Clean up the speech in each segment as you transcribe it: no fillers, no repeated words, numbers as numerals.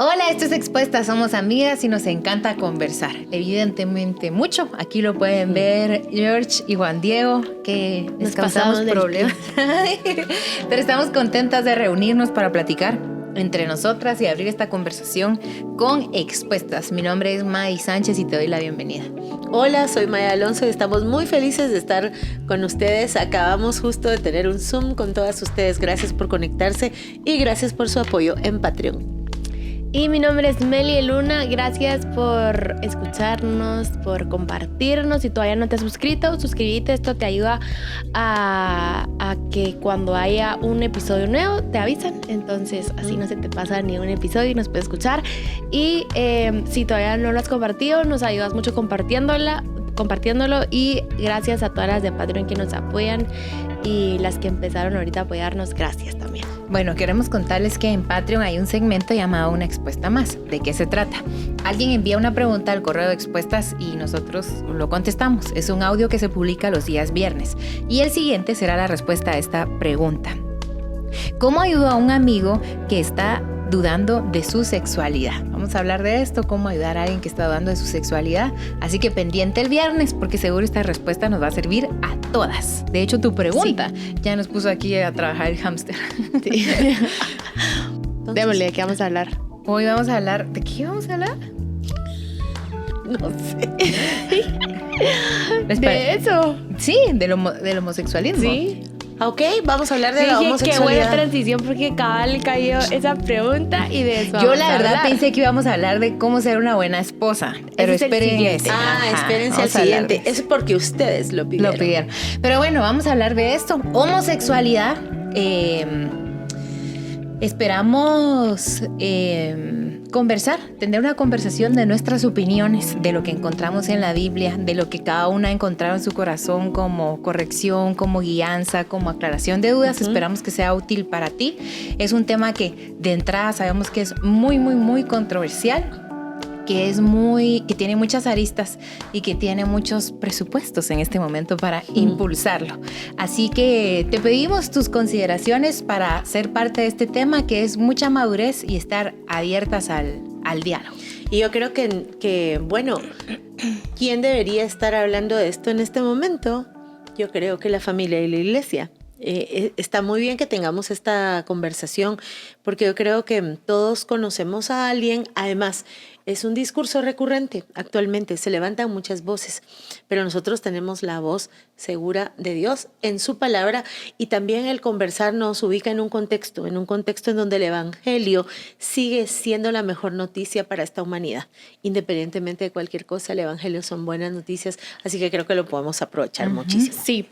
Hola, esto es Expuestas, somos amigas y nos encanta conversar. Evidentemente mucho, aquí lo pueden ver George y Juan Diego, que les causamos problemas. Pero estamos contentas de reunirnos para platicar entre nosotras y abrir esta conversación con Expuestas. Mi nombre es May Sánchez y te doy la bienvenida. Hola, soy Maya Alonso y estamos muy felices de estar con ustedes. Acabamos justo de tener un Zoom con todas ustedes. Gracias por conectarse y gracias por su apoyo en Patreon. Y mi nombre es Meli Luna, gracias por escucharnos, por compartirnos. Si todavía no te has suscrito, suscríbete, esto te ayuda a que cuando haya un episodio nuevo te avisan. Entonces así no se te pasa ni un episodio y nos puedes escuchar. Y si todavía no lo has compartido, nos ayudas mucho compartiéndolo. Y gracias a todas las de Patreon que nos apoyan y las que empezaron ahorita a apoyarnos, gracias también. Bueno, queremos contarles que en Patreon hay un segmento llamado Una Expuesta Más. ¿De qué se trata? Alguien envía una pregunta al correo de Expuestas y nosotros lo contestamos. Es un audio que se publica los días viernes y el siguiente será la respuesta a esta pregunta. ¿Cómo ayudo a un amigo que está dudando de su sexualidad? Vamos a hablar de esto, cómo ayudar a alguien que está dudando de su sexualidad. Así que pendiente el viernes, porque seguro esta respuesta nos va a servir a todas. De hecho, tu pregunta ya nos puso aquí a trabajar el hámster. Sí. Démosle, ¿de qué vamos a hablar? Hoy vamos a hablar... ¿De qué vamos a hablar? No sé. ¿De eso? Sí, del homosexualismo. Sí. Ok, vamos a hablar de la homosexualidad. Qué buena transición porque cabal cayó esa pregunta y de eso yo la verdad pensé que íbamos a hablar de cómo ser una buena esposa, pero espérense. Espérense al siguiente. Es porque ustedes lo pidieron. Pero bueno, vamos a hablar de esto. Homosexualidad. Esperamos conversar, tener una conversación de nuestras opiniones, de lo que encontramos en la Biblia, de lo que cada una ha encontrado en su corazón como corrección, como guianza, como aclaración de dudas. Esperamos que sea útil para ti. Es un tema que de entrada sabemos que es muy, muy, muy controversial, que tiene muchas aristas y que tiene muchos presupuestos en este momento para impulsarlo. Así que te pedimos tus consideraciones para ser parte de este tema, que es mucha madurez y estar abiertas al diálogo. Y yo creo que, bueno, ¿quién debería estar hablando de esto en este momento? Yo creo que la familia y la iglesia. Está muy bien que tengamos esta conversación porque yo creo que todos conocemos a alguien. Además, es un discurso recurrente actualmente, se levantan muchas voces, pero nosotros tenemos la voz segura de Dios en su palabra, y también el conversar nos ubica en un contexto en donde el evangelio sigue siendo la mejor noticia para esta humanidad. Independientemente de cualquier cosa, el evangelio son buenas noticias, así que creo que lo podemos aprovechar muchísimo. Sí.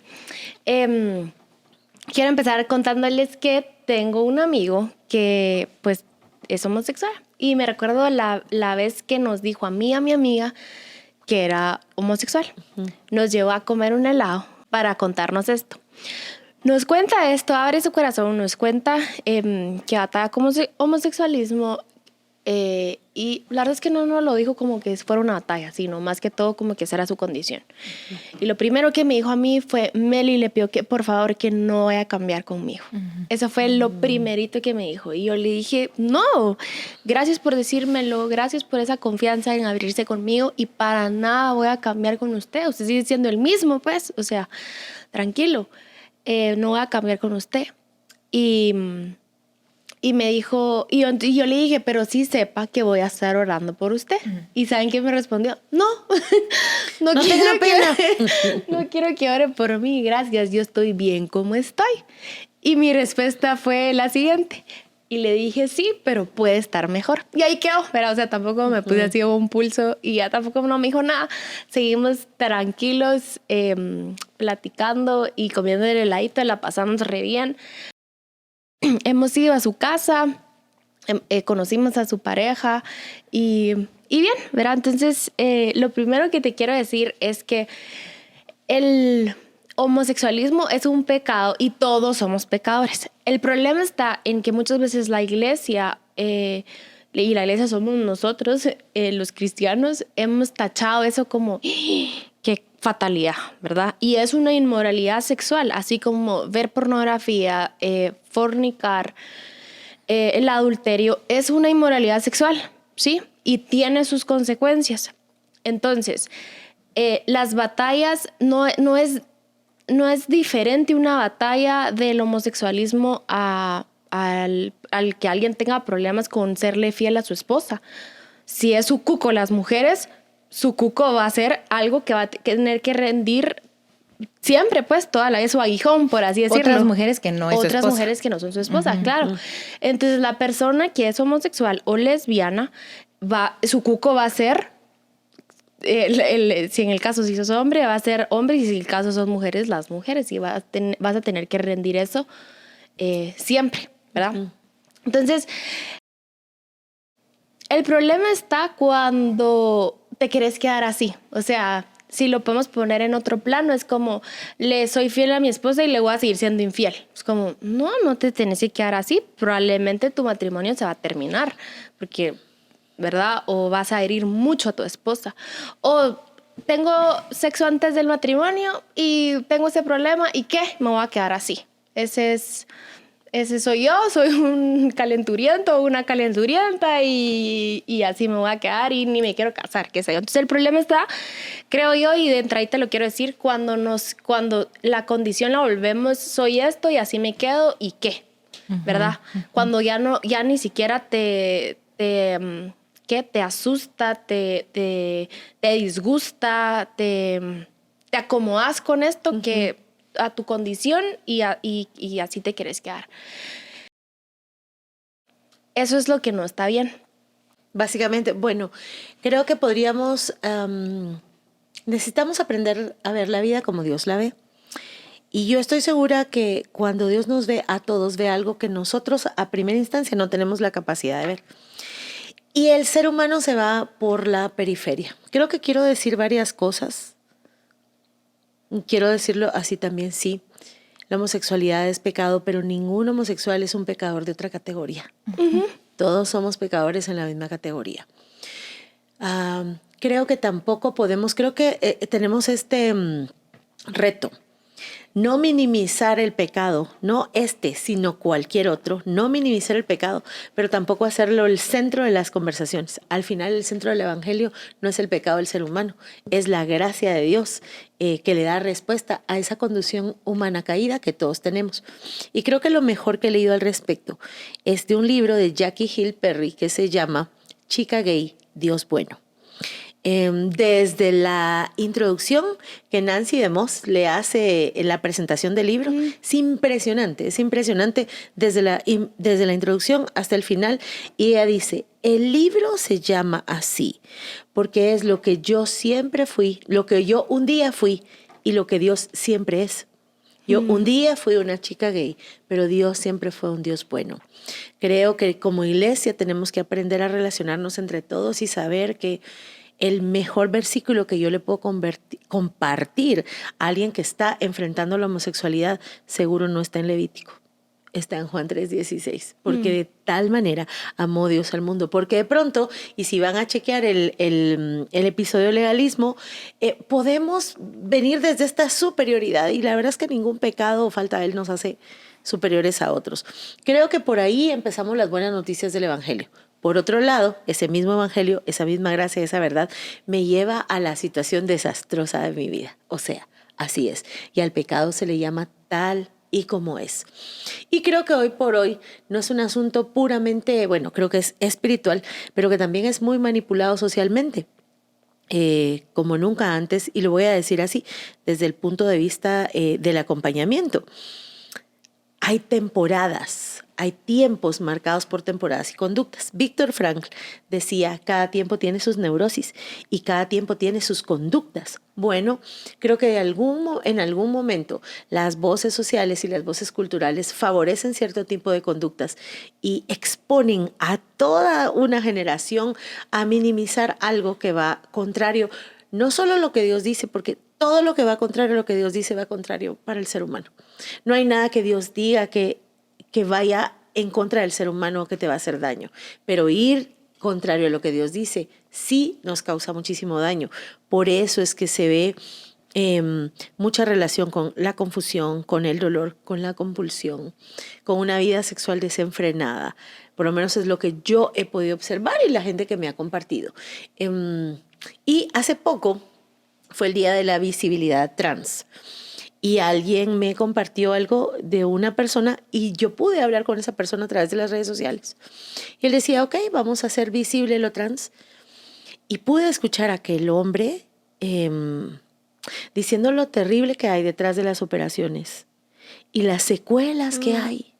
Quiero empezar contándoles que tengo un amigo que pues es homosexual. Y me recuerdo la vez que nos dijo a mí y a mi amiga que era homosexual. Nos llevó a comer un helado para contarnos esto. Nos cuenta esto, abre su corazón, nos cuenta que batalla con homosexualismo. Y la verdad es que no nos lo dijo como que fuera una batalla, sino más que todo como que esa era su condición. Y lo primero que me dijo a mí fue: Meli, le pido que por favor que no vaya a cambiar conmigo. Eso fue lo primerito que me dijo. Y yo le dije: no, gracias por decírmelo, gracias por esa confianza en abrirse conmigo, y para nada voy a cambiar con usted. Usted sigue siendo el mismo, pues, o sea, tranquilo, no voy a cambiar con usted. Y me dijo, y yo le dije: pero sí sepa que voy a estar orando por usted. ¿Y saben qué me respondió? No quiero que ore por mí, gracias, yo estoy bien como estoy. Y mi respuesta fue la siguiente. Y le dije: sí, pero puede estar mejor. Y ahí quedó, pero o sea, tampoco me puse así un pulso y ya tampoco no me dijo nada. Seguimos tranquilos, platicando y comiendo el heladito, la pasamos re bien. Hemos ido a su casa, conocimos a su pareja y bien, ¿verdad? Entonces, lo primero que te quiero decir es que el homosexualismo es un pecado y todos somos pecadores. El problema está en que muchas veces la iglesia, y la iglesia somos nosotros, los cristianos, hemos tachado eso como qué fatalidad, ¿verdad? Y es una inmoralidad sexual, así como ver pornografía, fornicar, el adulterio es una inmoralidad sexual, ¿sí? Y tiene sus consecuencias. Entonces, las batallas no es diferente una batalla del homosexualismo al que alguien tenga problemas con serle fiel a su esposa. Si es su cuco las mujeres, su cuco va a ser algo que va a tener que rendir siempre, pues, toda la vez su aguijón, por así decirlo. Otras mujeres que no es su esposa. Otras mujeres que no son su esposa, claro. Entonces, la persona que es homosexual o lesbiana, su cuco va a ser, si en el caso si sos hombre, va a ser hombre, y si en el caso son mujeres, las mujeres. Y vas a tener que rendir eso siempre, ¿verdad? Entonces, el problema está cuando te querés quedar así. O sea, si lo podemos poner en otro plano, es como, le soy fiel a mi esposa y le voy a seguir siendo infiel. Es como, no te tenés que quedar así. Probablemente tu matrimonio se va a terminar, porque, ¿verdad? O vas a herir mucho a tu esposa. O tengo sexo antes del matrimonio y tengo ese problema, ¿y qué? Me voy a quedar así. Ese soy yo, soy un calenturiento o una calenturienta y así me voy a quedar y ni me quiero casar, qué sé yo. Entonces el problema está, creo yo, y de entrada te lo quiero decir, cuando la condición la volvemos, soy esto y así me quedo y qué, ¿verdad? Cuando ya ni siquiera te asusta, te disgusta, te acomodas con esto que a tu condición y así te quieres quedar. Eso es lo que no está bien. Básicamente, bueno, creo que necesitamos aprender a ver la vida como Dios la ve. Y yo estoy segura que cuando Dios nos ve a todos, ve algo que nosotros a primera instancia no tenemos la capacidad de ver. Y el ser humano se va por la periferia. Creo que quiero decir varias cosas. Quiero decirlo así también, sí. La homosexualidad es pecado, pero ningún homosexual es un pecador de otra categoría. Todos somos pecadores en la misma categoría. Creo que tampoco podemos, tenemos este reto. No minimizar el pecado, no sino cualquier otro, no minimizar el pecado, pero tampoco hacerlo el centro de las conversaciones. Al final, el centro del evangelio no es el pecado del ser humano, es la gracia de Dios que le da respuesta a esa condición humana caída que todos tenemos. Y creo que lo mejor que he leído al respecto es de un libro de Jackie Hill Perry que se llama Chica Gay, Dios Bueno. Desde la introducción que Nancy DeMoss le hace en la presentación del libro, es impresionante desde la introducción hasta el final. Y ella dice, el libro se llama así porque es lo que yo siempre fui, lo que yo un día fui y lo que Dios siempre es. Yo un día fui una chica gay, pero Dios siempre fue un Dios bueno. Creo que como iglesia tenemos que aprender a relacionarnos entre todos y saber que el mejor versículo que yo le puedo compartir a alguien que está enfrentando la homosexualidad seguro no está en Levítico, está en Juan 3:16, porque de tal manera amó Dios al mundo. Porque de pronto, y si van a chequear el episodio de legalismo, podemos venir desde esta superioridad y la verdad es que ningún pecado o falta de él nos hace superiores a otros. Creo que por ahí empezamos las buenas noticias del evangelio. Por otro lado, ese mismo evangelio, esa misma gracia, esa verdad, me lleva a la situación desastrosa de mi vida. O sea, así es. Y al pecado se le llama tal y como es. Y creo que hoy por hoy no es un asunto puramente, bueno, creo que es espiritual, pero que también es muy manipulado socialmente. Como nunca antes, y lo voy a decir así, desde el punto de vista del acompañamiento. Hay temporadas, hay tiempos marcados por temporadas y conductas. Víctor Frankl decía, cada tiempo tiene sus neurosis y cada tiempo tiene sus conductas. Bueno, creo que en algún momento las voces sociales y las voces culturales favorecen cierto tipo de conductas y exponen a toda una generación a minimizar algo que va contrario, no solo lo que Dios dice, porque todo lo que va contrario a lo que Dios dice va contrario para el ser humano. No hay nada que Dios diga que vaya en contra del ser humano o que te va a hacer daño. Pero ir contrario a lo que Dios dice sí nos causa muchísimo daño. Por eso es que se ve mucha relación con la confusión, con el dolor, con la compulsión, con una vida sexual desenfrenada. Por lo menos es lo que yo he podido observar y la gente que me ha compartido. Y hace poco fue el Día de la Visibilidad Trans. Y alguien me compartió algo de una persona y yo pude hablar con esa persona a través de las redes sociales. Y él decía, ok, vamos a hacer visible lo trans. Y pude escuchar a aquel hombre diciendo lo terrible que hay detrás de las operaciones y las secuelas que hay.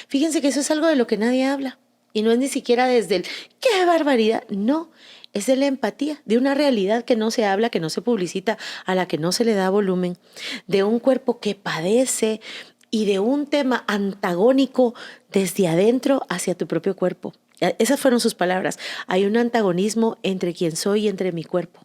Fíjense que eso es algo de lo que nadie habla. Y no es ni siquiera desde el ¡qué barbaridad! No, es de la empatía, de una realidad que no se habla, que no se publicita, a la que no se le da volumen, de un cuerpo que padece y de un tema antagónico desde adentro hacia tu propio cuerpo. Esas fueron sus palabras. Hay un antagonismo entre quien soy y entre mi cuerpo.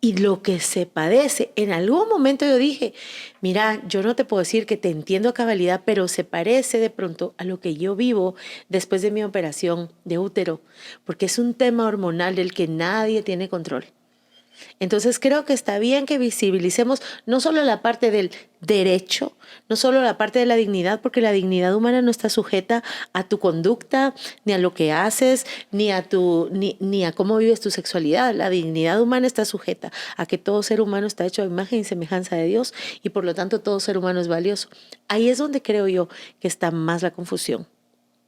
Y lo que se padece, en algún momento yo dije, mira, yo no te puedo decir que te entiendo a cabalidad, pero se parece de pronto a lo que yo vivo después de mi operación de útero, porque es un tema hormonal del que nadie tiene control. Entonces creo que está bien que visibilicemos no solo la parte del derecho, no solo la parte de la dignidad, porque la dignidad humana no está sujeta a tu conducta, ni a lo que haces, ni a cómo vives tu sexualidad. La dignidad humana está sujeta a que todo ser humano está hecho a imagen y semejanza de Dios y por lo tanto todo ser humano es valioso. Ahí es donde creo yo que está más la confusión,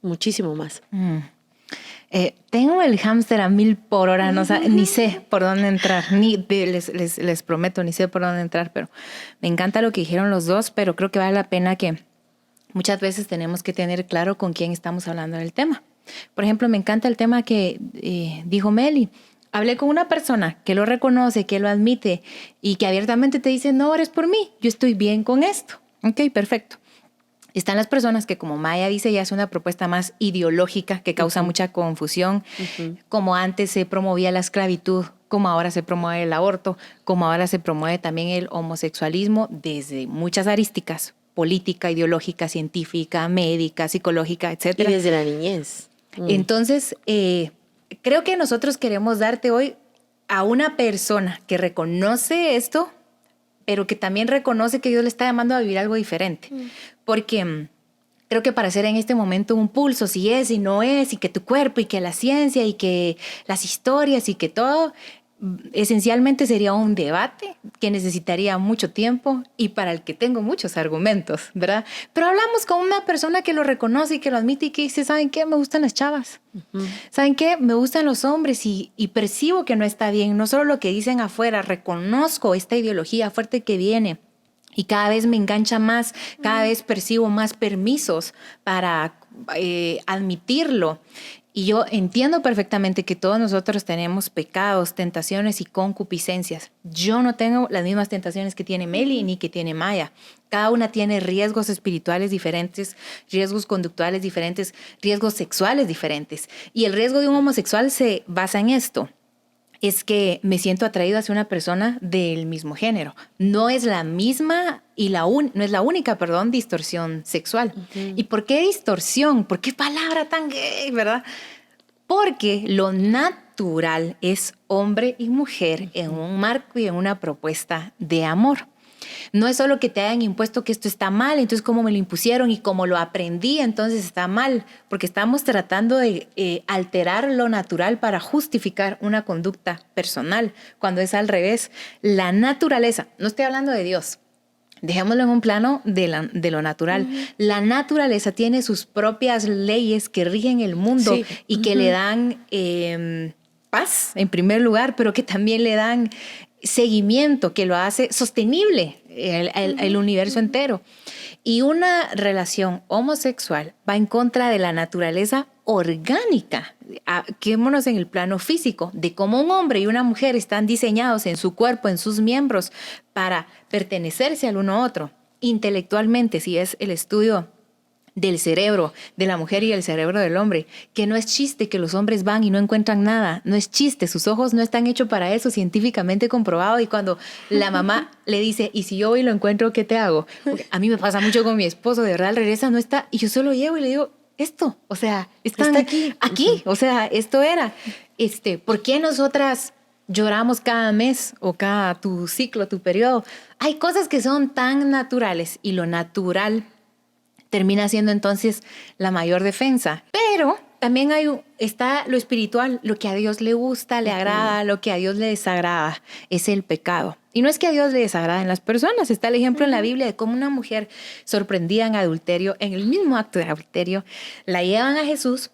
muchísimo más. Tengo el hámster a 1000 por hora, no, ni sé por dónde entrar, les prometo, ni sé por dónde entrar, pero me encanta lo que dijeron los dos, pero creo que vale la pena que muchas veces tenemos que tener claro con quién estamos hablando del tema. Por ejemplo, me encanta el tema que dijo Meli. Hablé con una persona que lo reconoce, que lo admite y que abiertamente te dice, no ores por mí, yo estoy bien con esto. Ok, perfecto. Están las personas que, como Maya dice, ya es una propuesta más ideológica que causa mucha confusión, como antes se promovía la esclavitud, como ahora se promueve el aborto, como ahora se promueve también el homosexualismo desde muchas arísticas, política, ideológica, científica, médica, psicológica, etc. Y desde la niñez. Entonces, creo que nosotros queremos darte hoy a una persona que reconoce esto, pero que también reconoce que Dios le está llamando a vivir algo diferente. Porque creo que para hacer en este momento un pulso, si es y no es, y que tu cuerpo, y que la ciencia, y que las historias, y que todo, esencialmente sería un debate que necesitaría mucho tiempo y para el que tengo muchos argumentos, ¿verdad? Pero hablamos con una persona que lo reconoce y que lo admite y que dice, ¿saben qué? Me gustan las chavas. ¿Saben qué? Me gustan los hombres y percibo que no está bien. No solo lo que dicen afuera, reconozco esta ideología fuerte que viene. Y cada vez me engancha más, cada vez percibo más permisos para admitirlo. Y yo entiendo perfectamente que todos nosotros tenemos pecados, tentaciones y concupiscencias. Yo no tengo las mismas tentaciones que tiene Meli ni que tiene Maya. Cada una tiene riesgos espirituales diferentes, riesgos conductuales diferentes, riesgos sexuales diferentes. Y el riesgo de un homosexual se basa en esto. Es que me siento atraído hacia una persona del mismo género. No es la misma y no es la única, distorsión sexual. ¿Y por qué distorsión? ¿Por qué palabra tan gay, verdad? Porque lo natural es hombre y mujer en un marco y en una propuesta de amor. No es solo que te hayan impuesto que esto está mal, entonces como me lo impusieron y como lo aprendí, entonces está mal, porque estamos tratando de alterar lo natural para justificar una conducta personal, cuando es al revés. La naturaleza, no estoy hablando de Dios, dejémoslo en un plano de lo natural. La naturaleza tiene sus propias leyes que rigen el mundo y que le dan paz en primer lugar, pero que también le dan seguimiento, que lo hace sostenible el universo entero. Y una relación homosexual va en contra de la naturaleza orgánica. Quedémonos en el plano físico, de cómo un hombre y una mujer están diseñados en su cuerpo, en sus miembros, para pertenecerse al uno a otro. Intelectualmente, si es el estudio del cerebro de la mujer y el cerebro del hombre, que no es chiste que los hombres van y no encuentran nada, no es chiste, sus ojos no están hechos para eso, científicamente comprobado. Y cuando la mamá le dice, y si yo voy y lo encuentro, ¿qué te hago? Porque a mí me pasa mucho con mi esposo, de verdad, regresa, no está, y yo solo llego y le digo, esto, está aquí, o sea, esto era. ¿Por qué nosotras lloramos cada mes o cada tu ciclo, tu periodo. Hay cosas que son tan naturales y lo natural termina siendo entonces la mayor defensa. Pero también está lo espiritual, lo que a Dios le gusta, le agrada, lo que a Dios le desagrada, es el pecado. Y no es que a Dios le desagraden las personas, está el ejemplo en la Biblia de cómo una mujer sorprendida en adulterio, en el mismo acto de adulterio, la llevan a Jesús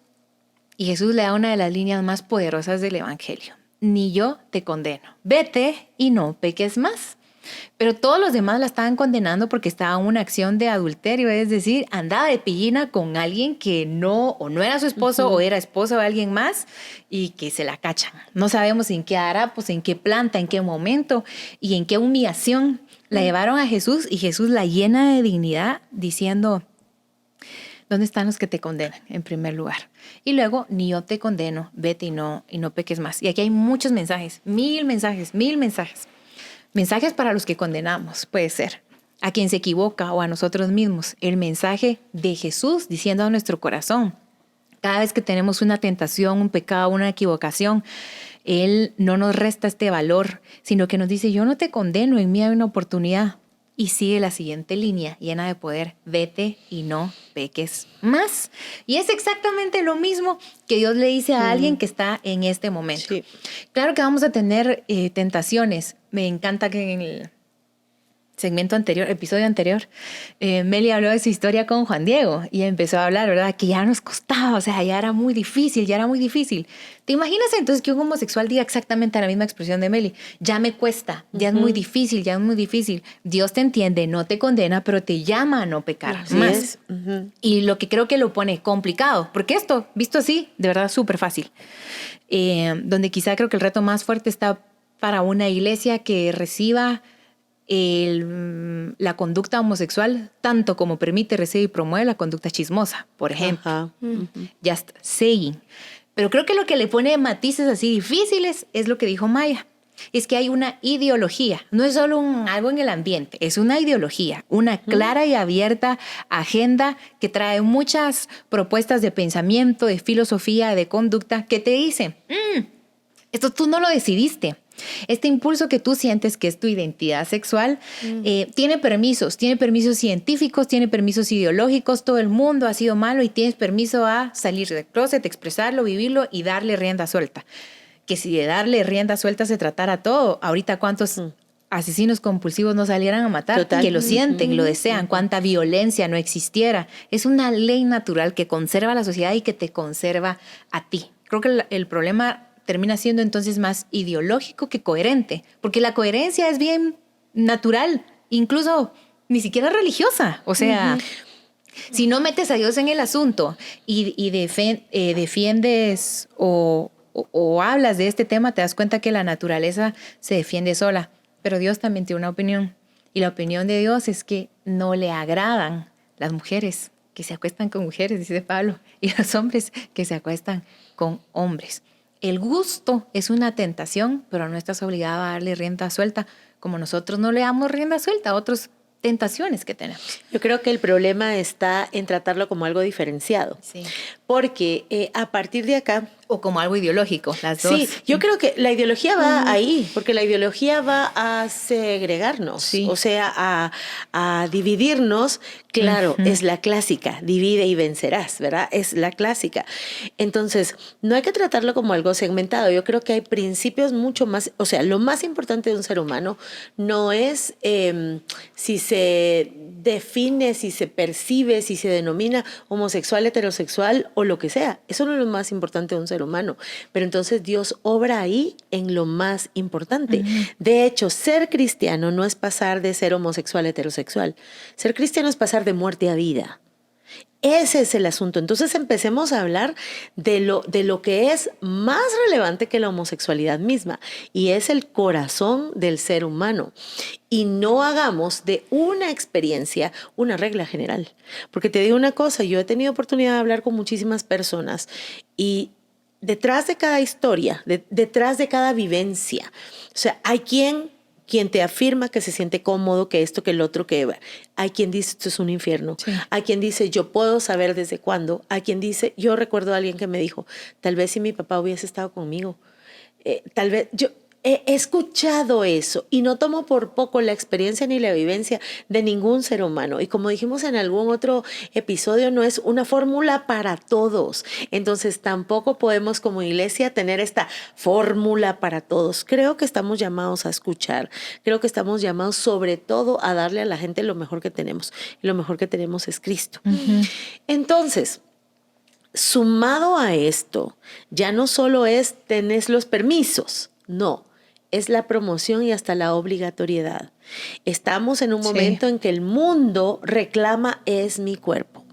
y Jesús le da una de las líneas más poderosas del Evangelio. Ni yo te condeno, vete y no peques más. Pero todos los demás la estaban condenando porque estaba en una acción de adulterio, es decir, andaba de pillina con alguien que no era su esposo o era esposo de alguien más y que se la cachan. No sabemos en qué harapos, en qué planta, en qué momento y en qué humillación la llevaron a Jesús y Jesús la llena de dignidad diciendo, ¿dónde están los que te condenan? En primer lugar. Y luego, ni yo te condeno, vete y no peques más. Y aquí hay muchos mensajes, mil mensajes. Mensajes para los que condenamos, puede ser. A quien se equivoca o a nosotros mismos. El mensaje de Jesús diciendo a nuestro corazón. Cada vez que tenemos una tentación, un pecado, una equivocación, Él no nos resta este valor, sino que nos dice, yo no te condeno, en mí hay una oportunidad. Y sigue la siguiente línea llena de poder, vete y no peques más. Y es exactamente lo mismo que Dios le dice a alguien que está en este momento. Sí. Claro que vamos a tener tentaciones. Me encanta que en el episodio anterior, Meli habló de su historia con Juan Diego y empezó a hablar, ¿verdad? Que ya nos costaba, o sea, ya era muy difícil. ¿Te imaginas entonces que un homosexual diga exactamente la misma expresión de Meli? Ya me cuesta, ya es muy difícil. Dios te entiende, no te condena, pero te llama a no pecar más. Y lo que creo que lo pone complicado, porque esto, visto así, de verdad súper fácil. Donde quizá creo que el reto más fuerte está para una iglesia que reciba la conducta homosexual tanto como permite, recibe y promueve la conducta chismosa, por ejemplo. Just saying. Pero creo que lo que le pone matices así difíciles es lo que dijo Maya. Es que hay una ideología, no es solo algo en el ambiente, es una ideología, una clara y abierta agenda que trae muchas propuestas de pensamiento, de filosofía, de conducta que te dicen, esto tú no lo decidiste. Este impulso que tú sientes, que es tu identidad sexual, tiene permisos científicos, tiene permisos ideológicos, todo el mundo ha sido malo y tienes permiso a salir del closet, expresarlo, vivirlo y darle rienda suelta. Que si de darle rienda suelta se tratara todo, ahorita cuántos asesinos compulsivos no salieran a matar, Total. Que lo sienten, lo desean, cuánta violencia no existiera. Es una ley natural que conserva a la sociedad y que te conserva a ti. Creo que el problema termina siendo entonces más ideológico que coherente, porque la coherencia es bien natural, incluso ni siquiera religiosa. O sea, si no metes a Dios en el asunto y defiendes o hablas de este tema, te das cuenta que la naturaleza se defiende sola, pero Dios también tiene una opinión, y la opinión de Dios es que no le agradan las mujeres que se acuestan con mujeres, dice Pablo, y los hombres que se acuestan con hombres. El gusto es una tentación, pero no estás obligado a darle rienda suelta, como nosotros no le damos rienda suelta a otras tentaciones que tenemos. Yo creo que el problema está en tratarlo como algo diferenciado. Sí. Porque a partir de acá... O como algo ideológico, las dos. Sí, yo creo que la ideología va ahí, porque la ideología va a segregarnos, o sea, a dividirnos. Claro, es la clásica, divide y vencerás, ¿verdad? Es la clásica. Entonces, no hay que tratarlo como algo segmentado. Yo creo que hay principios mucho más, o sea, lo más importante de un ser humano no es si se define, si se percibe, si se denomina homosexual, heterosexual o lo que sea. Eso no es lo más importante de un ser humano. Pero entonces Dios obra ahí en lo más importante. De hecho, ser cristiano no es pasar de ser homosexual a heterosexual. Ser cristiano es pasar de muerte a vida. Ese es el asunto. Entonces empecemos a hablar de lo que es más relevante que la homosexualidad misma, y es el corazón del ser humano. Y no hagamos de una experiencia una regla general. Porque te digo una cosa, yo he tenido oportunidad de hablar con muchísimas personas y detrás de cada historia, detrás de cada vivencia, o sea, hay quien te afirma que se siente cómodo, que esto, que el otro, que hay quien dice esto es un infierno, hay quien dice yo puedo saber desde cuándo, hay quien dice, yo recuerdo a alguien que me dijo, tal vez si mi papá hubiese estado conmigo, tal vez he escuchado eso y no tomo por poco la experiencia ni la vivencia de ningún ser humano. Y como dijimos en algún otro episodio, no es una fórmula para todos. Entonces tampoco podemos como iglesia tener esta fórmula para todos. Creo que estamos llamados a escuchar. Creo que estamos llamados sobre todo a darle a la gente lo mejor que tenemos. Y lo mejor que tenemos es Cristo. Entonces, sumado a esto, ya no solo es tenés los permisos, no. Es la promoción y hasta la obligatoriedad. Estamos en un momento en que el mundo reclama es mi cuerpo,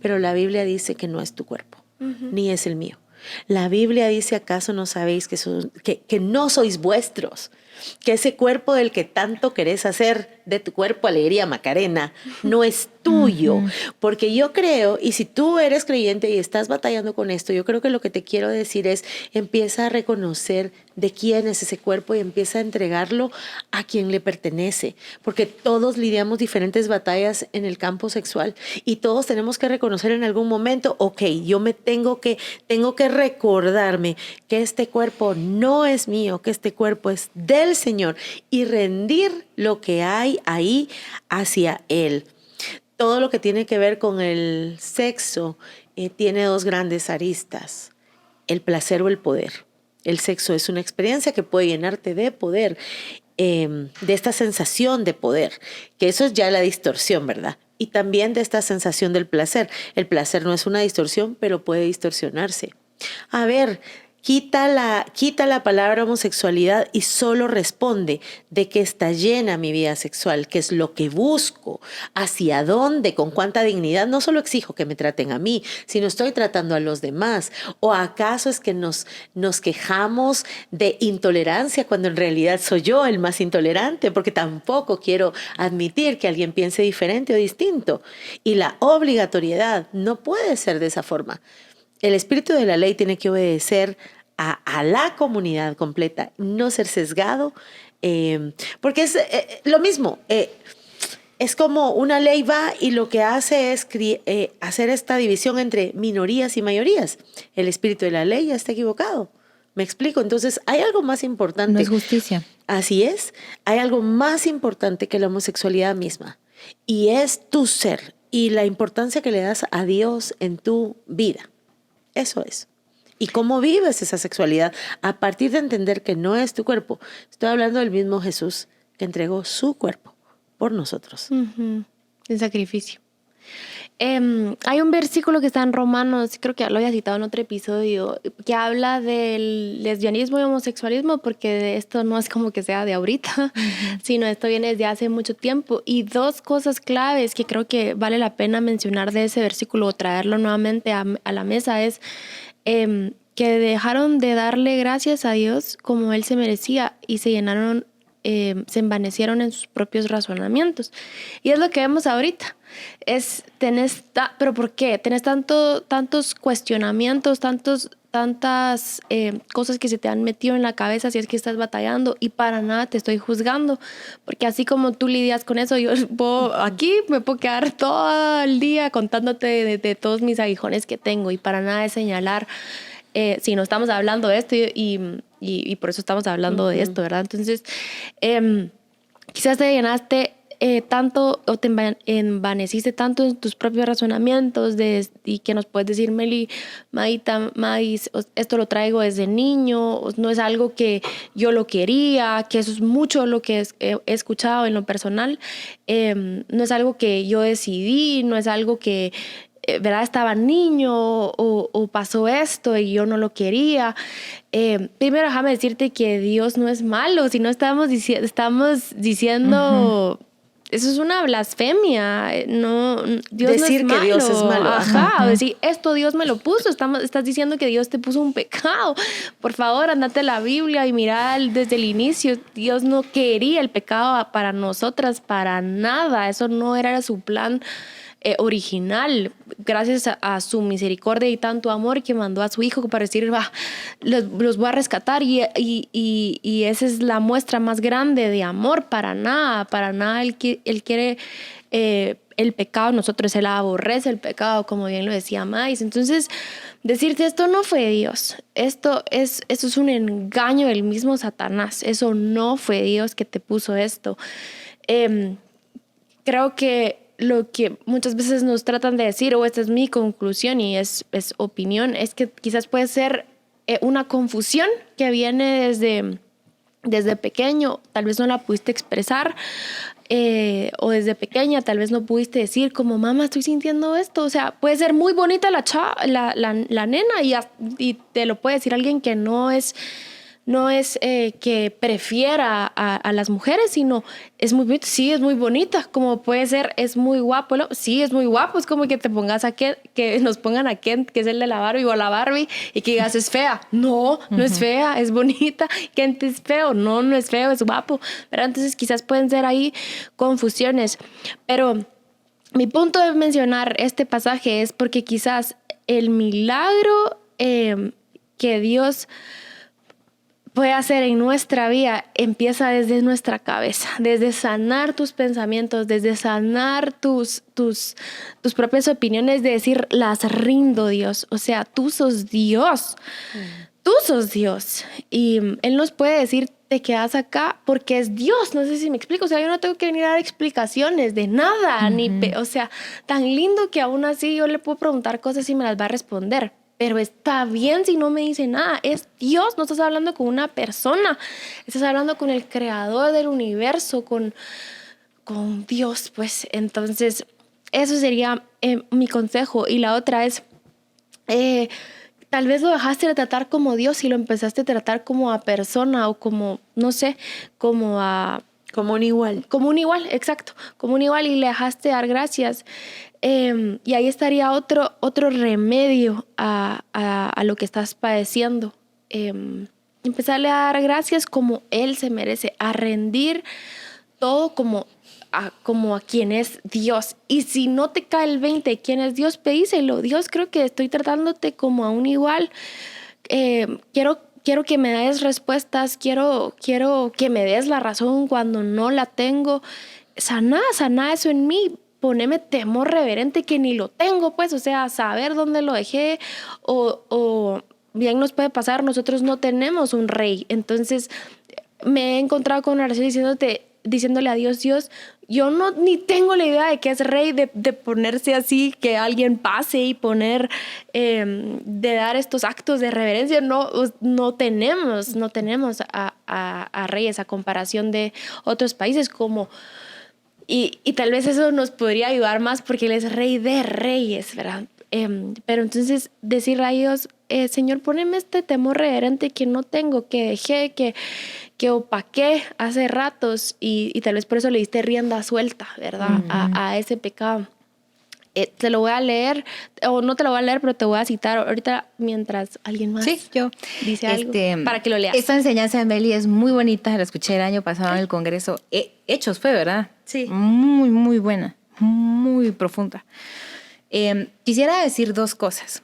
pero la Biblia dice que no es tu cuerpo, ni es el mío. La Biblia dice, ¿acaso no sabéis que no sois vuestros? Que ese cuerpo del que tanto querés hacer de tu cuerpo alegría Macarena no es tuyo. Porque yo creo, y si tú eres creyente y estás batallando con esto, yo creo que lo que te quiero decir es, empieza a reconocer de quién es ese cuerpo y empieza a entregarlo a quien le pertenece. Porque todos lidiamos diferentes batallas en el campo sexual y todos tenemos que reconocer en algún momento, ok, yo me tengo que recordarme que este cuerpo no es mío, que este cuerpo es del Señor y rendir lo que hay ahí hacia Él. Todo lo que tiene que ver con el sexo tiene dos grandes aristas, el placer o el poder. El sexo es una experiencia que puede llenarte de poder, de esta sensación de poder, que eso es ya la distorsión, ¿verdad? Y también de esta sensación del placer. El placer no es una distorsión, pero puede distorsionarse. A ver, quita la palabra homosexualidad y solo responde de qué está llena mi vida sexual, qué es lo que busco, hacia dónde, con cuánta dignidad. No solo exijo que me traten a mí, sino estoy tratando a los demás. ¿O acaso es que nos quejamos de intolerancia cuando en realidad soy yo el más intolerante? Porque tampoco quiero admitir que alguien piense diferente o distinto. Y la obligatoriedad no puede ser de esa forma. El espíritu de la ley tiene que obedecer a la comunidad completa, no ser sesgado, porque es lo mismo. Es como una ley va y lo que hace es hacer esta división entre minorías y mayorías. El espíritu de la ley ya está equivocado. ¿Me explico? Entonces, hay algo más importante. No es justicia. Así es. Hay algo más importante que la homosexualidad misma. Y es tu ser y la importancia que le das a Dios en tu vida. Eso es. ¿Y cómo vives esa sexualidad? A partir de entender que no es tu cuerpo. Estoy hablando del mismo Jesús que entregó su cuerpo por nosotros. El sacrificio. Hay un versículo que está en Romanos, creo que ya lo había citado en otro episodio, que habla del lesbianismo y homosexualismo, porque esto no es como que sea de ahorita, sino esto viene desde hace mucho tiempo. Y dos cosas claves que creo que vale la pena mencionar de ese versículo o traerlo nuevamente a la mesa es que dejaron de darle gracias a Dios como Él se merecía y se llenaron, se envanecieron en sus propios razonamientos. Y es lo que vemos ahorita. ¿Pero por qué? Tenés tantos cuestionamientos, tantas cosas que se te han metido en la cabeza si es que estás batallando, y para nada te estoy juzgando, porque así como tú lidias con eso, yo me puedo quedar todo el día contándote de todos mis aguijones que tengo, y para nada es señalar si no estamos hablando de esto y por eso estamos hablando de esto, ¿verdad? Entonces, quizás te llenaste tanto o te envaneciste tanto en tus propios razonamientos y que nos puedes decir, Meli, Maíta, esto lo traigo desde niño, no es algo que yo lo quería, que eso es mucho lo que he escuchado en lo personal, no es algo que yo decidí, no es algo que ¿verdad? Estaba niño o pasó esto y yo no lo quería. Primero déjame decirte que Dios no es malo, si no estamos diciendo... Eso es una blasfemia. No, Dios decir no es malo. Que Dios es malo. Ajá. Decir, esto Dios me lo puso. Estás diciendo que Dios te puso un pecado. Por favor, andate a la Biblia y mira desde el inicio. Dios no quería el pecado para nosotras, para nada. Eso no era su plan original. Gracias a su misericordia y tanto amor que mandó a su hijo para decir, los voy a rescatar, y esa es la muestra más grande de amor. Para nada él quiere el pecado, nosotros él aborrece el pecado, como bien lo decía Mais. Entonces, decirte esto no fue Dios, esto es un engaño del mismo Satanás, eso no fue Dios que te puso esto. Creo que lo que muchas veces nos tratan de decir, o esta es mi conclusión y es opinión, es que quizás puede ser una confusión que viene desde pequeño, tal vez no la pudiste expresar, o desde pequeña tal vez no pudiste decir como mamá estoy sintiendo esto. O sea, puede ser muy bonita la nena y te lo puede decir alguien que no es que prefiera a las mujeres, sino es muy bonita, sí, es muy bonita, como puede ser, es muy guapo, ¿no? Sí, es muy guapo, es como que te pongas que nos pongan a Kent, que es el de la Barbie, o a la Barbie, y que digas, es fea. No, no es fea, es bonita. Kent es feo, no es feo, es guapo. Pero entonces quizás pueden ser ahí confusiones. Pero mi punto de mencionar este pasaje es porque quizás el milagro que Dios puede hacer en nuestra vida empieza desde nuestra cabeza, desde sanar tus pensamientos, desde sanar tus propias opiniones, de decir, las rindo, Dios. O sea, tú sos Dios. Tú sos Dios. Y Él nos puede decir, te quedas acá porque es Dios. No sé si me explico. O sea, yo no tengo que venir a dar explicaciones de nada. O sea, tan lindo que aún así yo le puedo preguntar cosas y me las va a responder. Pero está bien si no me dice nada. Es Dios, no estás hablando con una persona. Estás hablando con el creador del universo, con Dios, pues. Entonces, eso sería mi consejo. Y la otra es, tal vez lo dejaste de tratar como Dios y lo empezaste a tratar como a persona o como, no sé, como a... Como un igual. Como un igual, exacto. Como un igual y le dejaste dar gracias. Y ahí estaría otro remedio a lo que estás padeciendo. Empezarle a dar gracias como Él se merece, a rendir todo como a quien es Dios. Y si no te cae el 20 quién es Dios, pedíselo. Dios, creo que estoy tratándote como a un igual. Quiero que me des respuestas, quiero que me des la razón cuando no la tengo. Sana eso en mí. Poneme temor reverente que ni lo tengo, pues, o sea, saber dónde lo dejé o bien nos puede pasar, nosotros no tenemos un rey. Entonces me he encontrado con una oración diciéndole a Dios, yo ni tengo la idea de que es rey, de ponerse así, que alguien pase y poner, de dar estos actos de reverencia. No tenemos a reyes a comparación de otros países como... Y tal vez eso nos podría ayudar más porque Él es rey de reyes, ¿verdad? Pero entonces decirle a Dios, Señor, poneme este temor reverente que no tengo, que dejé, que opaqué hace ratos y tal vez por eso le diste rienda suelta, ¿verdad? A ese pecado. Te lo voy a leer, o no te lo voy a leer, pero te voy a citar ahorita mientras alguien más dice algo, para que lo leas. Esta enseñanza de Meli es muy bonita, la escuché el año pasado en el Congreso. Hechos fue, ¿verdad? Sí. Muy, muy buena, muy profunda. Quisiera decir dos cosas.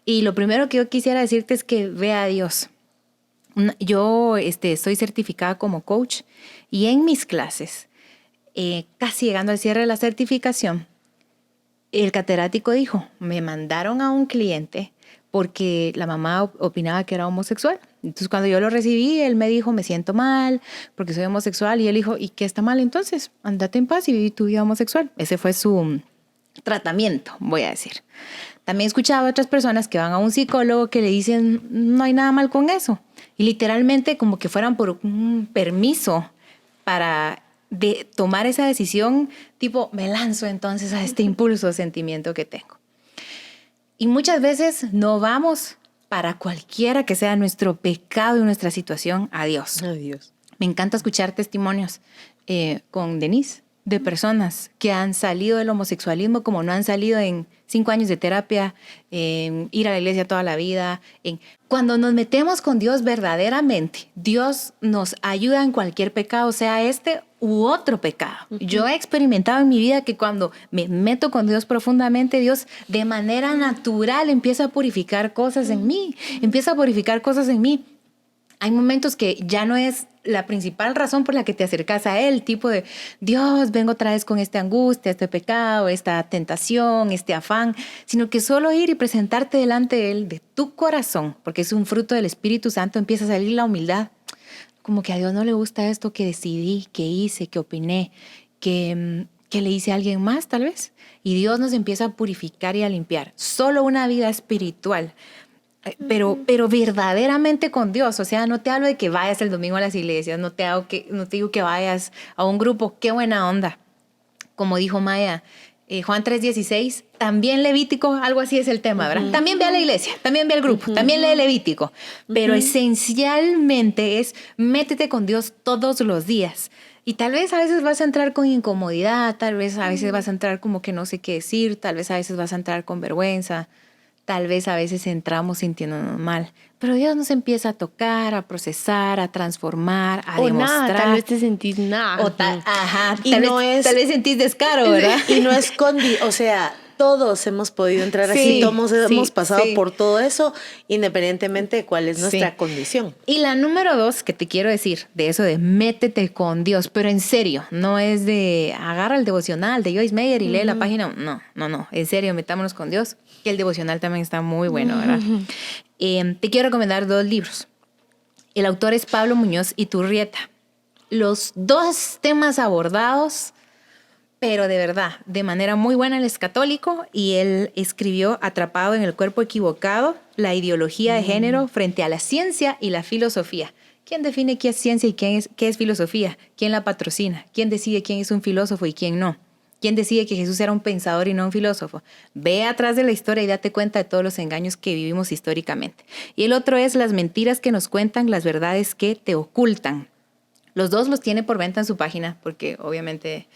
Y lo primero que yo quisiera decirte es que vea a Dios. Yo soy certificada como coach y en mis clases, casi llegando al cierre de la certificación, el catedrático dijo, me mandaron a un cliente porque la mamá opinaba que era homosexual. Entonces cuando yo lo recibí, él me dijo, me siento mal porque soy homosexual. Y él dijo, ¿y qué está mal entonces? Andate en paz y viví tu vida homosexual. Ese fue su tratamiento, voy a decir. También he escuchado a otras personas que van a un psicólogo que le dicen, no hay nada mal con eso. Y literalmente como que fueran por un permiso para de tomar esa decisión, tipo, me lanzo entonces a este impulso o sentimiento que tengo. Y muchas veces no vamos para cualquiera que sea nuestro pecado y nuestra situación a Dios. Adiós. Me encanta escuchar testimonios con Denise de personas que han salido del homosexualismo como no han salido en 5 años de terapia, en ir a la iglesia toda la vida. Cuando nos metemos con Dios verdaderamente, Dios nos ayuda en cualquier pecado, sea este u otro pecado. Uh-huh. Yo he experimentado en mi vida que cuando me meto con Dios profundamente, Dios de manera natural empieza a purificar cosas en mí, empieza a purificar cosas en mí. hay momentos que ya no es la principal razón por la que te acercas a Él, tipo de, Dios, vengo otra vez con esta angustia, este pecado, esta tentación, este afán, sino que solo ir y presentarte delante de Él, de tu corazón, porque es un fruto del Espíritu Santo, empieza a salir la humildad. Como que a Dios no le gusta esto que decidí, que hice, que opiné, que le hice a alguien más tal vez. Y Dios nos empieza a purificar y a limpiar. Solo una vida espiritual, pero verdaderamente con Dios. O sea, no te hablo de que vayas el domingo a las iglesias, no te digo que vayas a un grupo, qué buena onda. Como dijo Maya, Juan 3:16, también Levítico, algo así es el tema, ¿verdad? También ve a la iglesia, también ve al grupo, también lee Levítico, pero esencialmente es métete con Dios todos los días. Y tal vez a veces vas a entrar con incomodidad, tal vez a veces vas a entrar como que no sé qué decir, tal vez a veces vas a entrar con vergüenza, tal vez a veces entramos sintiéndonos mal. Pero Dios nos empieza a tocar, a procesar, a transformar, a demostrar. Nada, tal vez te sentís nada. O ajá, Y tal vez sentís descaro, ¿verdad? Y no es o sea, todos hemos podido entrar así, todos hemos pasado por todo eso, independientemente de cuál es nuestra condición. Y la número 2 que te quiero decir, de eso de métete con Dios, pero en serio, no es de agarra el devocional de Joyce Meyer y lee la página, no, en serio, metámonos con Dios, que el devocional también está muy bueno, ¿verdad? Te quiero recomendar 2 libros. El autor es Pablo Muñoz Iturrieta. Los 2 temas abordados, pero de verdad, de manera muy buena. Él es católico y él escribió Atrapado en el cuerpo equivocado, la ideología de género frente a la ciencia y la filosofía. ¿Quién define qué es ciencia y qué es filosofía? ¿Quién la patrocina? ¿Quién decide quién es un filósofo y quién no? ¿Quién decide que Jesús era un pensador y no un filósofo? Ve atrás de la historia y date cuenta de todos los engaños que vivimos históricamente. Y el otro es las mentiras que nos cuentan, las verdades que te ocultan. Los 2 los tiene por venta en su página, porque obviamente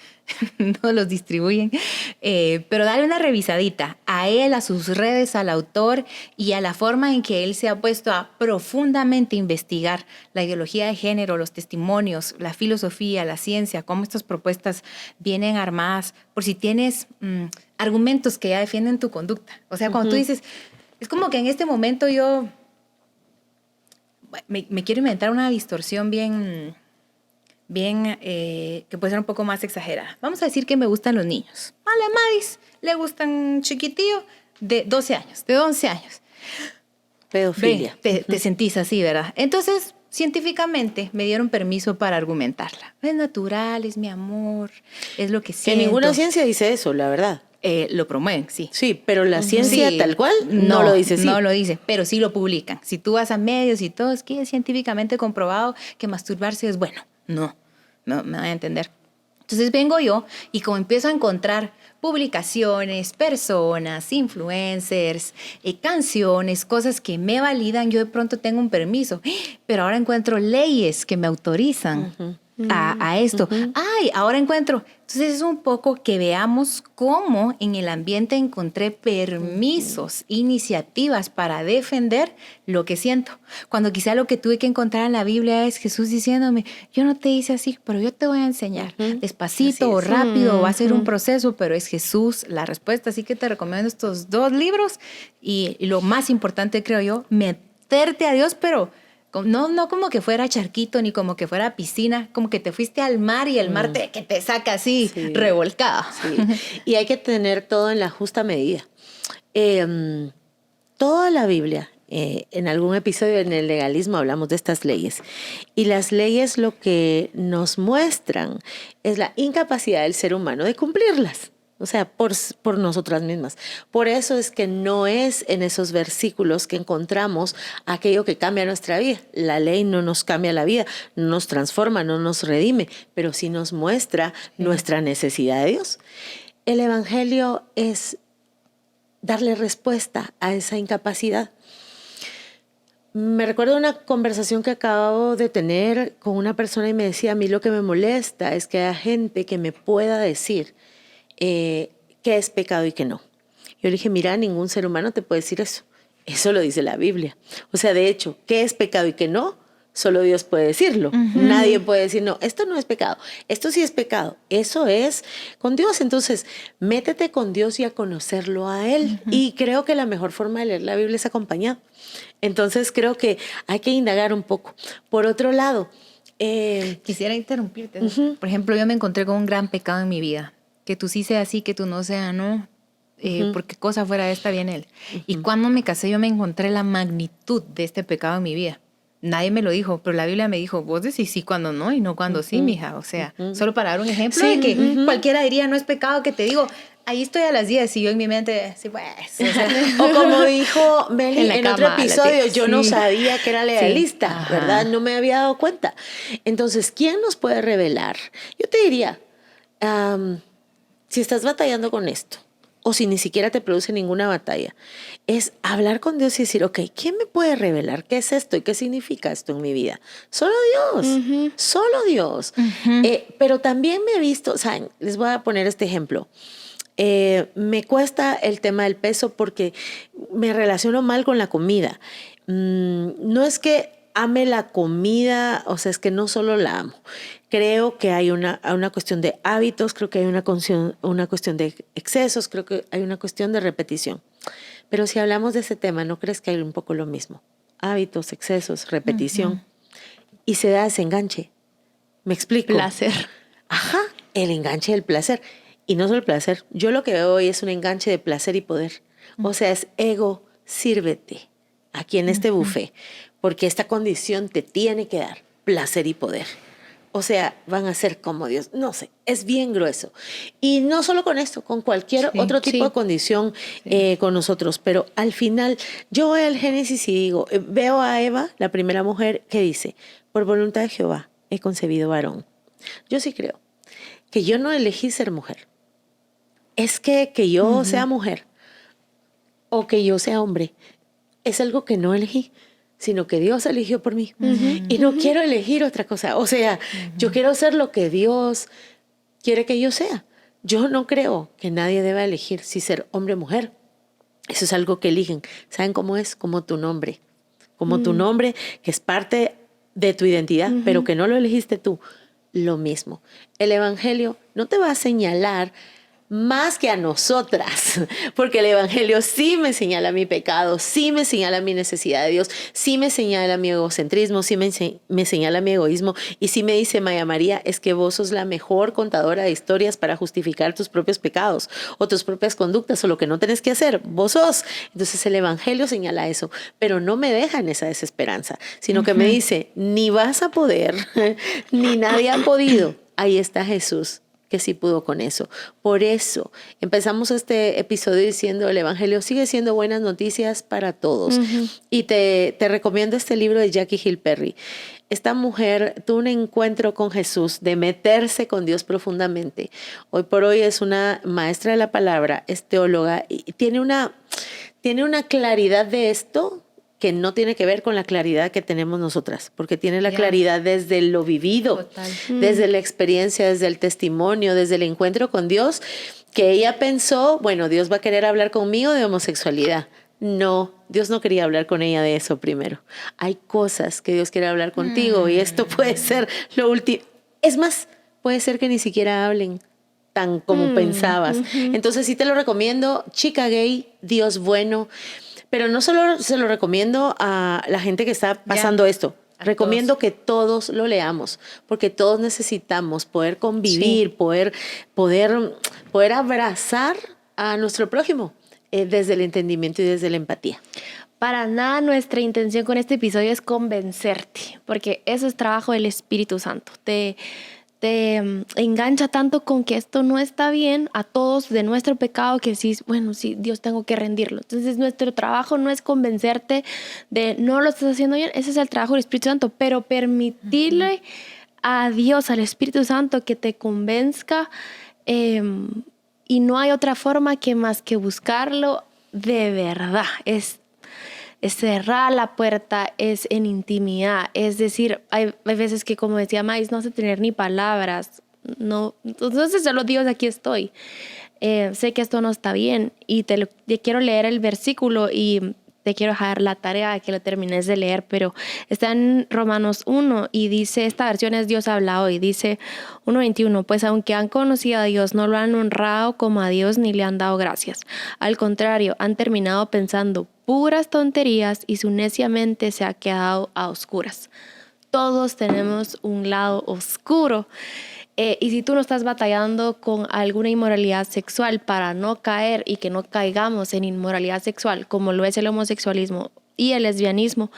no los distribuyen. Pero dale una revisadita a él, a sus redes, al autor y a la forma en que él se ha puesto a profundamente investigar la ideología de género, los testimonios, la filosofía, la ciencia, cómo estas propuestas vienen armadas, por si tienes argumentos que ya defienden tu conducta. O sea, cuando tú dices, es como que en este momento yo me quiero inventar una distorsión bien que puede ser un poco más exagerada. Vamos a decir que me gustan los niños. A la Madis le gustan un chiquitillo de 12 años, de 11 años. Pedofilia. Te sentís así, ¿verdad? Entonces, científicamente me dieron permiso para argumentarla. Es natural, es mi amor, es lo que siento. Que ninguna ciencia dice eso, la verdad. Lo promueven, sí. Sí, pero la ciencia tal cual no lo dice así. No lo dice, pero sí lo publican. Si tú vas a medios y todo, es que es científicamente comprobado que masturbarse es bueno. No me van a entender. Entonces vengo yo y como empiezo a encontrar publicaciones, personas, influencers, canciones, cosas que me validan, yo de pronto tengo un permiso, pero ahora encuentro leyes que me autorizan a esto. Ay, ahora encuentro. Entonces es un poco que veamos cómo en el ambiente encontré permisos, iniciativas para defender lo que siento. Cuando quizá lo que tuve que encontrar en la Biblia es Jesús diciéndome, yo no te hice así, pero yo te voy a enseñar. Despacito o rápido, va a ser un proceso, pero es Jesús la respuesta. Así que te recomiendo estos 2 libros y lo más importante, creo yo, meterte a Dios, pero no como que fuera charquito ni como que fuera piscina, como que te fuiste al mar y el mar que te saca así revolcada. Sí. Y hay que tener todo en la justa medida. Toda la Biblia, en algún episodio en el legalismo hablamos de estas leyes. Y las leyes lo que nos muestran es la incapacidad del ser humano de cumplirlas. O sea, por nosotras mismas. Por eso es que no es en esos versículos que encontramos aquello que cambia nuestra vida. La ley no nos cambia la vida, no nos transforma, no nos redime, pero sí nos muestra nuestra necesidad de Dios. El evangelio es darle respuesta a esa incapacidad. Me recuerdo una conversación que acabo de tener con una persona y me decía, a mí lo que me molesta es que haya gente que me pueda decir qué es pecado y qué no. Yo le dije, mira, ningún ser humano te puede decir eso. Eso lo dice la Biblia. O sea, de hecho, qué es pecado y qué no, solo Dios puede decirlo. Nadie puede decir, no, esto no es pecado, esto sí es pecado. Eso es con Dios. Entonces, métete con Dios y a conocerlo a Él. Y creo que la mejor forma de leer la Biblia es acompañado. Entonces, creo que hay que indagar un poco. Por otro lado, quisiera interrumpirte. Por ejemplo, yo me encontré con un gran pecado en mi vida. Que tú sí seas sí, que tú no seas no. Porque cosa fuera de esta viene Él. Y cuando me casé, yo me encontré la magnitud de este pecado en mi vida. Nadie me lo dijo, pero la Biblia me dijo, vos decís sí cuando no y no cuando sí, mija. O sea, solo para dar un ejemplo de que cualquiera diría, no es pecado, que te digo, ahí estoy a las 10 y yo en mi mente, sí, pues. O sea, o como dijo Meli en otro episodio, yo no sabía que era legalista, ¿verdad? No me había dado cuenta. Entonces, ¿quién nos puede revelar? Yo te diría, si estás batallando con esto, o si ni siquiera te produce ninguna batalla, es hablar con Dios y decir, ok, ¿quién me puede revelar qué es esto y qué significa esto en mi vida? Solo Dios, solo Dios. Pero también me he visto, ¿saben? Les voy a poner este ejemplo. Me cuesta el tema del peso porque me relaciono mal con la comida. No es que ame la comida, o sea, es que no solo la amo. Creo que hay una cuestión de hábitos, creo que hay una cuestión de excesos, creo que hay una cuestión de repetición. Pero si hablamos de ese tema, ¿no crees que hay un poco lo mismo? Hábitos, excesos, repetición. Y se da ese enganche. ¿Me explico? Placer. Ajá, el enganche del placer. Y no solo el placer. Yo lo que veo hoy es un enganche de placer y poder. O sea, es ego, sírvete aquí en este buffet. Porque esta condición te tiene que dar placer y poder. O sea, van a ser como Dios. No sé, es bien grueso. Y no solo con esto, con cualquier otro tipo de condición con nosotros. Pero al final, yo voy al Génesis y digo, veo a Eva, la primera mujer, que dice, por voluntad de Jehová he concebido varón. Yo sí creo que yo no elegí ser mujer. Es que yo sea mujer o que yo sea hombre es algo que no elegí, sino que Dios eligió por mí. Y no quiero elegir otra cosa. O sea, yo quiero ser lo que Dios quiere que yo sea. Yo no creo que nadie deba elegir si ser hombre o mujer. Eso es algo que eligen. ¿Saben cómo es? Como tu nombre. Como tu nombre, que es parte de tu identidad, pero que no lo elegiste tú. Lo mismo. El Evangelio no te va a señalar más que a nosotras, porque el Evangelio sí me señala mi pecado, sí me señala mi necesidad de Dios, sí me señala mi egocentrismo, sí me señala mi egoísmo, y sí me dice, Maya María, es que vos sos la mejor contadora de historias para justificar tus propios pecados o tus propias conductas o lo que no tenés que hacer, vos sos. Entonces el Evangelio señala eso, pero no me deja en esa desesperanza, sino que me dice, ni vas a poder, ni nadie ha podido. Ahí está Jesús, que sí pudo con eso. Por eso empezamos este episodio diciendo el Evangelio sigue siendo buenas noticias para todos. Y te recomiendo este libro de Jackie Hill Perry. Esta mujer tuvo un encuentro con Jesús de meterse con Dios profundamente. Hoy por hoy es una maestra de la palabra, es teóloga y tiene una claridad de esto que no tiene que ver con la claridad que tenemos nosotras, porque tiene la claridad desde lo vivido, desde la experiencia, desde el testimonio, desde el encuentro con Dios, que ella pensó, bueno, Dios va a querer hablar conmigo de homosexualidad. No, Dios no quería hablar con ella de eso primero. Hay cosas que Dios quiere hablar contigo y esto puede ser lo último. Es más, puede ser que ni siquiera hablen tan como pensabas. Entonces sí te lo recomiendo, Chica Gay, Dios bueno. Pero no solo se lo recomiendo a la gente que está pasando esto. Recomiendo que todos lo leamos, porque todos necesitamos poder convivir, poder abrazar a nuestro prójimo desde el entendimiento y desde la empatía. Para nada nuestra intención con este episodio es convencerte, porque eso es trabajo del Espíritu Santo. Te engancha tanto con que esto no está bien a todos de nuestro pecado que decís, bueno, sí, Dios tengo que rendirlo. Entonces nuestro trabajo no es convencerte de no lo estás haciendo bien, ese es el trabajo del Espíritu Santo, pero permitirle a Dios, al Espíritu Santo que te convenzca y no hay otra forma que más que buscarlo de verdad. Es cerrar la puerta, es en intimidad. Es decir, hay veces que, como decía Mais, no sé tener ni palabras. No, entonces solo Dios, aquí estoy. Sé que esto no está bien y te quiero leer el versículo y te quiero dejar la tarea de que lo termines de leer, pero está en Romanos 1 y dice, esta versión es Dios habla hoy, dice 1:21, pues aunque han conocido a Dios, no lo han honrado como a Dios ni le han dado gracias. Al contrario, han terminado pensando puras tonterías y su necia mente se ha quedado a oscuras. Todos tenemos un lado oscuro. Y si tú no estás batallando con alguna inmoralidad sexual para no caer y que no caigamos en inmoralidad sexual, como lo es el homosexualismo y el lesbianismo,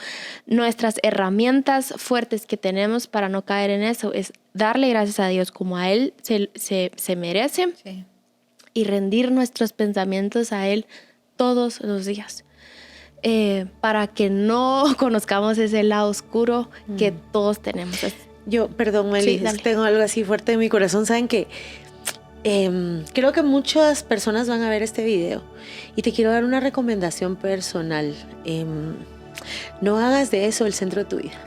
nuestras herramientas fuertes que tenemos para no caer en eso es darle gracias a Dios como a Él se merece, sí, y rendir nuestros pensamientos a Él todos los días. Para que no conozcamos ese lado oscuro que todos tenemos. Yo, perdón, Meli, sí, tengo algo así fuerte en mi corazón. Saben que creo que muchas personas van a ver este video y te quiero dar una recomendación personal. No hagas de eso el centro de tu vida.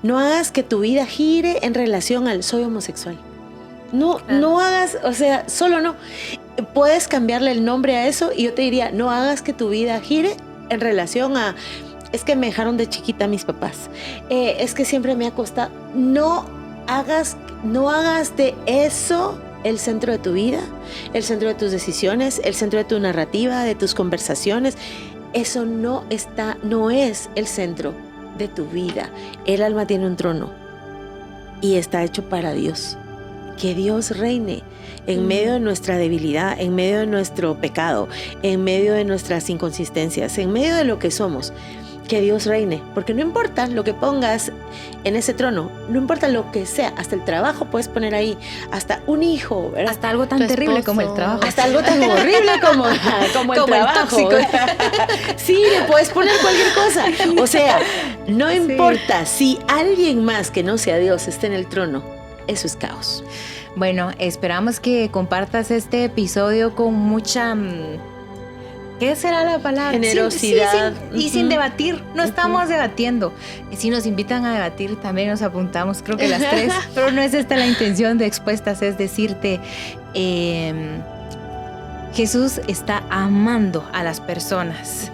No hagas que tu vida gire en relación al soy homosexual. No, claro. No hagas, o sea, solo no. Puedes cambiarle el nombre a eso y yo te diría, no hagas que tu vida gire en relación a, es que me dejaron de chiquita mis papás, es que siempre me ha costado. No hagas de eso el centro de tu vida, el centro de tus decisiones, el centro de tu narrativa, de tus conversaciones. Eso no es el centro de tu vida. El alma tiene un trono y está hecho para Dios. Que Dios reine en medio de nuestra debilidad, en medio de nuestro pecado, en medio de nuestras inconsistencias, en medio de lo que somos. Que Dios reine, porque no importa lo que pongas en ese trono, no importa lo que sea, hasta el trabajo puedes poner ahí, hasta un hijo, ¿verdad? Hasta algo tan terrible como el trabajo. Hasta algo tan horrible como el trabajo. El tóxico. Sí, le puedes poner cualquier cosa. O sea, no importa si alguien más que no sea Dios está en el trono, eso es caos. Bueno, esperamos que compartas este episodio con mucha... ¿Qué será la palabra? Generosidad. Y sin debatir, no estamos debatiendo. Y si nos invitan a debatir, también nos apuntamos, creo que las tres. Pero no es esta la intención de Expuestas, es decirte, Jesús está amando a las personas.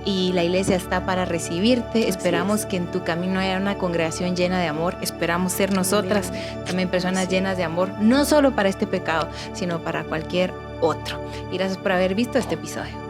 Y la iglesia está para recibirte. Esperamos que en tu camino haya una congregación llena de amor. Esperamos ser nosotras también personas llenas de amor, no solo para este pecado, sino para cualquier otro. Y gracias por haber visto este episodio.